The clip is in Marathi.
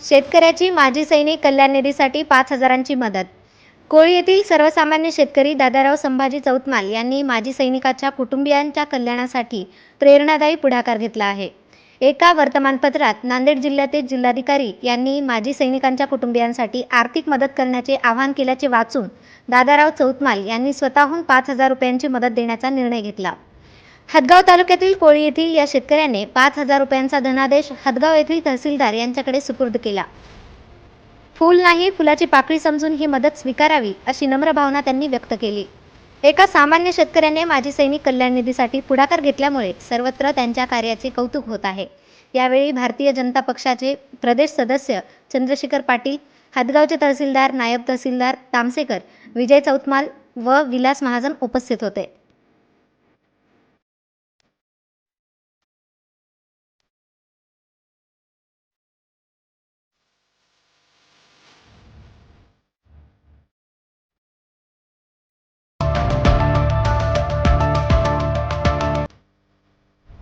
शेतकऱ्याची माजी सैनिक कल्याण निधीसाठी 5,000ची मदत. कोळी येथील सर्वसामान्य शेतकरी दादाराव संभाजी चौतमाल यांनी माजी सैनिकाच्या कुटुंबियांच्या कल्याणासाठी प्रेरणादायी पुढाकार घेतला आहे. एका वर्तमानपत्रात नांदेड जिल्ह्यातील जिल्हाधिकारी यांनी माजी सैनिकांच्या कुटुंबियांसाठी आर्थिक मदत करण्याचे आवाहन केल्याचे वाचून दादाराव चौतमाल यांनी स्वतःहून 5,000 रुपयांची मदत देण्याचा निर्णय घेतला. हदगाव तालुक्यातील कोळी येथील या शेतकऱ्याने 5,000 रुपयांचा धनादेश हदगाव येथील तहसीलदार यांच्याकडे सुपूर्द केला. फूल नाही फुलाची पाकळी समजून ही मदत स्वीकारावी अशी नम्र भावना त्यांनी व्यक्त केली. एका सामान्य शेतकऱ्याने माजी सैनिक कल्याण निधीसाठी पुढाकार घेतल्यामुळे सर्वत्र त्यांच्या कार्याचे कौतुक होत आहे. यावेळी भारतीय जनता पक्षाचे प्रदेश सदस्य चंद्रशेखर पाटील, हदगावचे तहसीलदार, नायब तहसीलदार तामसेकर, विजय चौतमाल व विलास महाजन उपस्थित होते.